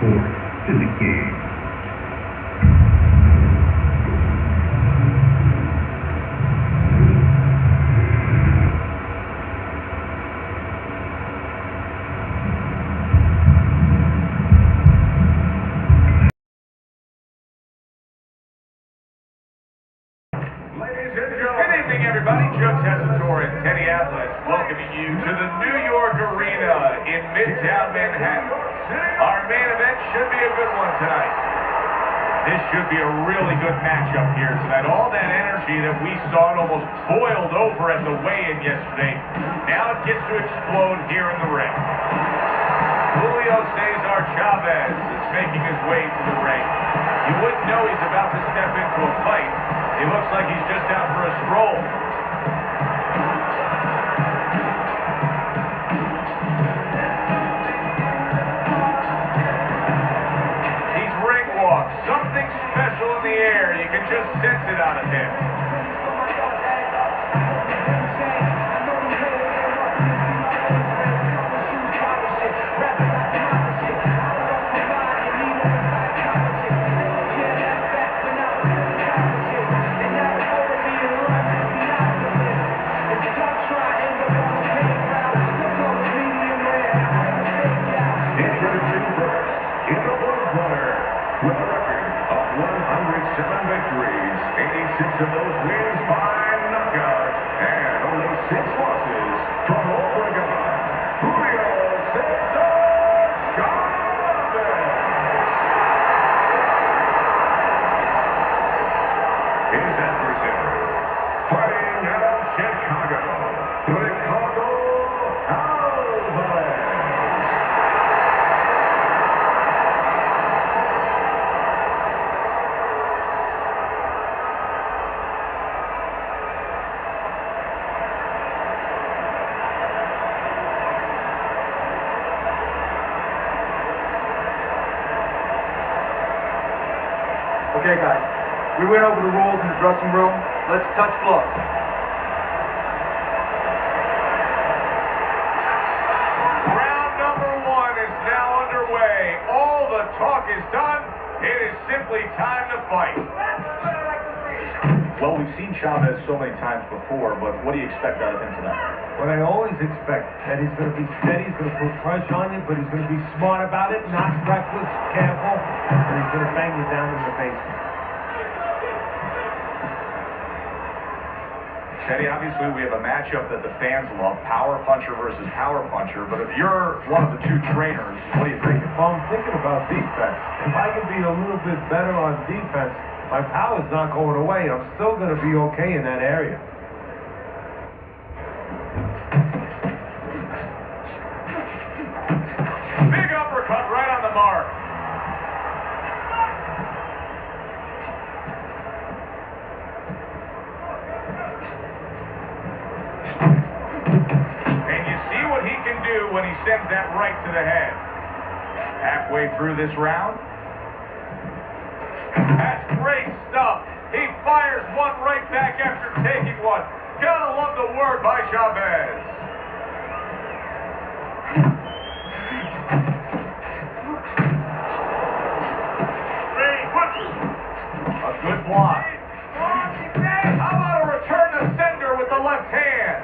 report to the king. Good evening, everybody. Julio Cesar Chavez welcoming you to the New York Arena in Midtown Manhattan. Our main event should be a good one tonight. This should be a really good matchup here tonight. All that energy that we saw, it almost boiled over at the weigh-in yesterday. Now it gets to explode here in the ring. Julio Cesar Chavez is making his way to the ring. You wouldn't know he's about to step into a fight. He looks like he's just out for a stroll. He's ring walk. Something special in the air. You can just sense it out of him. With a record of 107 victories, 86 of those wins by knockout, and only 6 losses from Oregon, Julio Cesar Chavez. His adversary, fighting out of Chicago, Ricardo Alvarez. Okay, guys, we went over the rules in the dressing room. Let's touch gloves. Round number 1 is now underway. All the talk is done. It is simply time to fight. Well, we've seen Chavez so many times before, but what do you expect out of him tonight? What I always expect, that he's going to be steady, he's going to put pressure on you, but he's going to be smart about it, not reckless, careful, and he's going to bang you down in the basement. Teddy, obviously we have a matchup that the fans love, power puncher versus power puncher, but if you're one of the 2 trainers, what do you think? Well, I'm thinking about defense. If I can be a little bit better on defense, my power's not going away. I'm still going to be okay in that area. Big uppercut right on the mark. And you see what he can do when he sends that right to the head. Halfway through this round. That's great stuff. He fires one right back after taking one. Gotta love the work by Chavez. A good block. How about a return to sender with the left hand?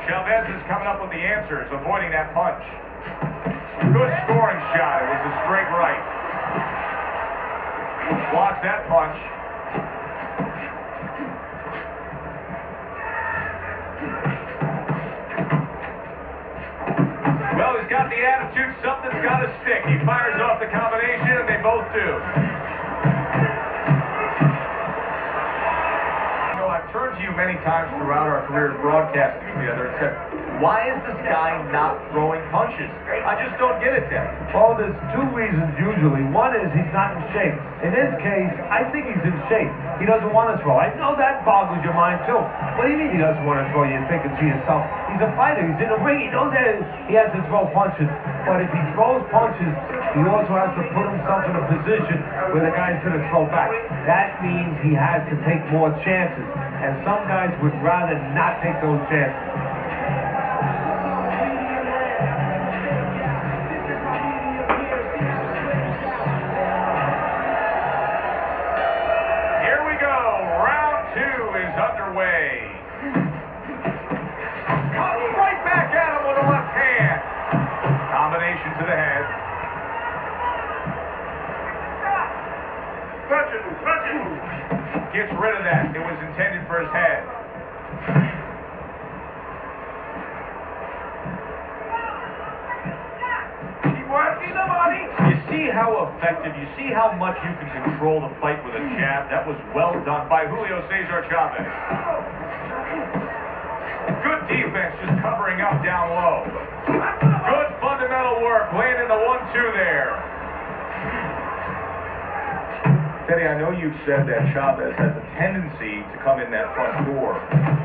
Chavez is coming up with the answers, avoiding that punch. Good scoring shot. It was a straight right. Blocks that punch. Well, he's got the attitude. Something's got to stick. He fires off the combination, and they both do. I've turned to you many times throughout our careers broadcasting together and said, why is this guy not throwing punches? I just don't get it, Ted. Well, there's 2 reasons usually. One is he's not in shape. In this case, I think he's in shape. He doesn't want to throw. I know that boggles your mind, too. What do you mean he doesn't want to throw? You're thinking to yourself, he's a fighter. He's in the ring. He knows that he has to throw punches. But if he throws punches, he also has to put himself in a position where the guy's going to throw back. That means he has to take more chances, and some guys would rather not take those chances. Underway. Comes right back at him with a left hand. Combination to the head. Gets rid of that. It was intended for his head. Keep working the money. You see how effective, you see how much you can control the fight with a jab. That was well done by Julio Cesar Chavez. Good defense, just covering up down low. Good fundamental work, landing the 1-2 there. Teddy, I know you've said that Chavez has a tendency to come in that front door.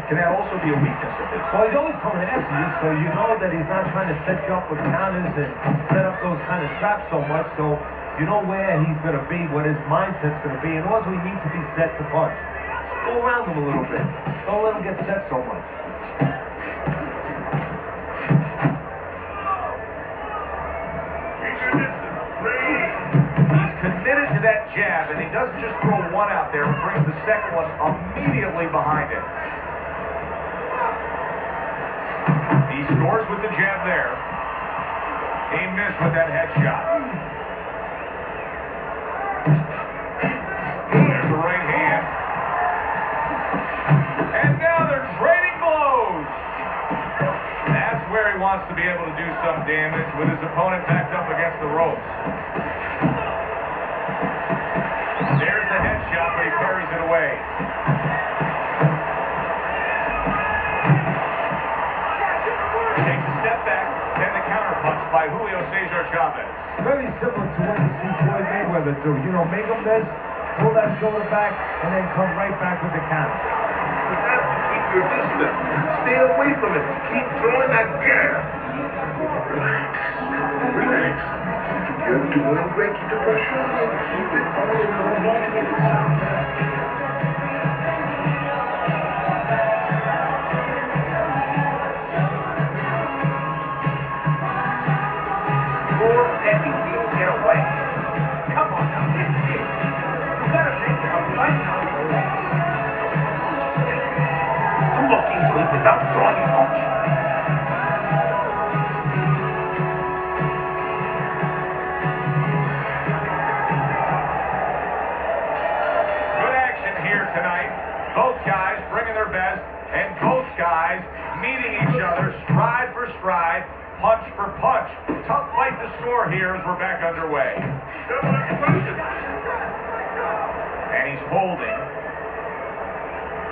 Can that also be a weakness of his? Well, he's always coming after you, so you know that he's not trying to set you up with counters and set up those kind of traps so much, so you know where he's going to be, what his mindset's going to be, and also he needs to be set to punch. Go around him a little bit. Don't let him get set so much. Committed to that jab, and he doesn't just throw one out there, he brings the second one immediately behind it. He scores with the jab there. He missed with that headshot. There's the right hand. And now they're trading blows. That's where he wants to be able to do some damage with his opponent backed up against the ropes. There's the headshot, but he parries it away. Takes a step back, then the counter punch by Julio Cesar Chavez. Very similar to what you see Floyd Mayweather do. You know, make him miss, pull that shoulder back, and then come right back with the counter. You have to keep your distance. Stay away from it. Keep throwing that jab. Relax. Relax. You're doing great. Keep the pressure on. Keep it on. Get away. Come on now, this is it. You gotta make it a fight now. Look into it without throwing a punch. Good action here tonight. Both guys bringing their best, and both guys meeting each other stride for stride, punch for punch. Tough fight to score here as we're back underway. And he's holding.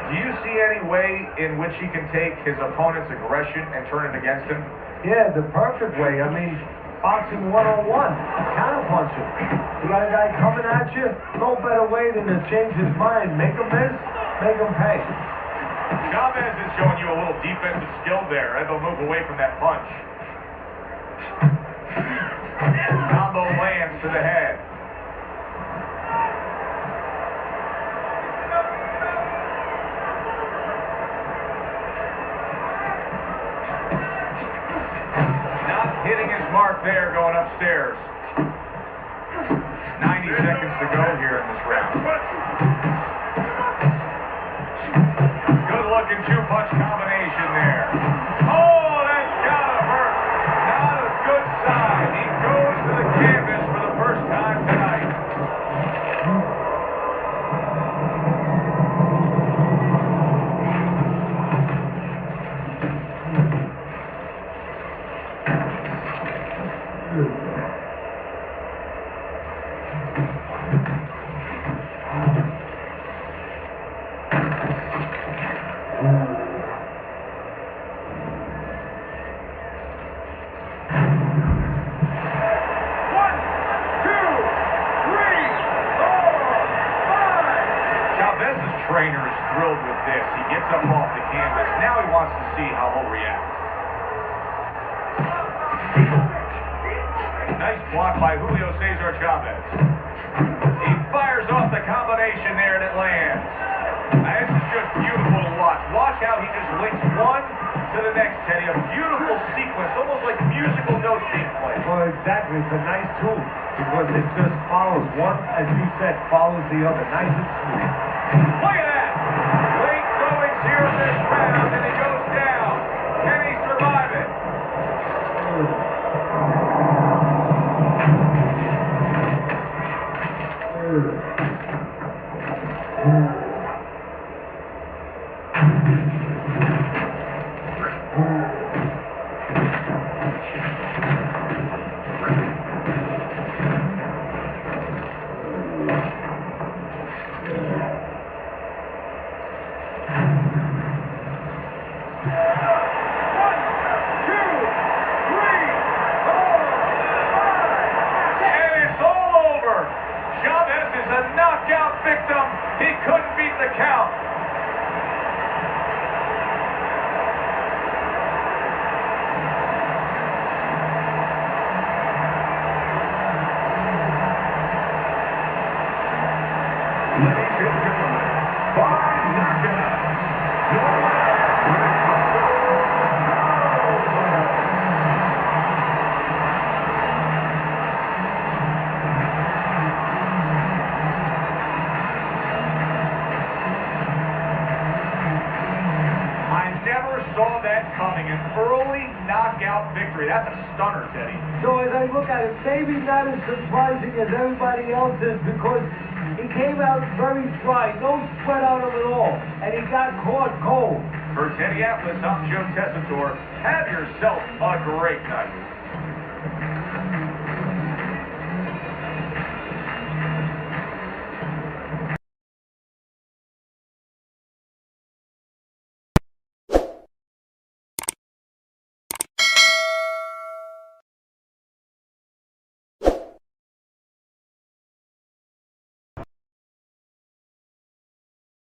Do you see any way in which he can take his opponent's aggression and turn it against him? Yeah, the perfect way. I mean, boxing 101, counterpunching. You got a guy coming at you, no better way than to change his mind. Make him miss, make him pay. Chavez is showing you a little defensive skill there. Able to move away from that punch. Combo lands to the head. Not hitting his mark there, going upstairs. 90 seconds to go here in this round. Good looking two-punch combination there. Oh, that's gotta hurt. Not a good sign. He goes to the canvas for the first time tonight. Trainer is thrilled with this. He gets up off the canvas. Now he wants to see how he'll react. Nice Nice block by Julio Cesar Chavez. He fires off the combination there and it lands. Now, this is just beautiful to watch. Watch how he just links one to the next, Teddy. A beautiful sequence, almost like musical notes being played. Well, exactly. It's a nice tune because it just follows one, as you said, follows the other. Nice and smooth. Look at that! Late goings here in this round, and it goes down. Can he survive it? Victim, he couldn't beat the count. Ladies and gentlemen, by knockout, saw that coming, an early knockout victory. That's a stunner, Teddy. So as I look at it, maybe not as surprising as everybody else is because he came out very dry, no sweat on him at all, and he got caught cold. For Teddy Atlas, I'm Joe Tessitore. Have yourself a great night.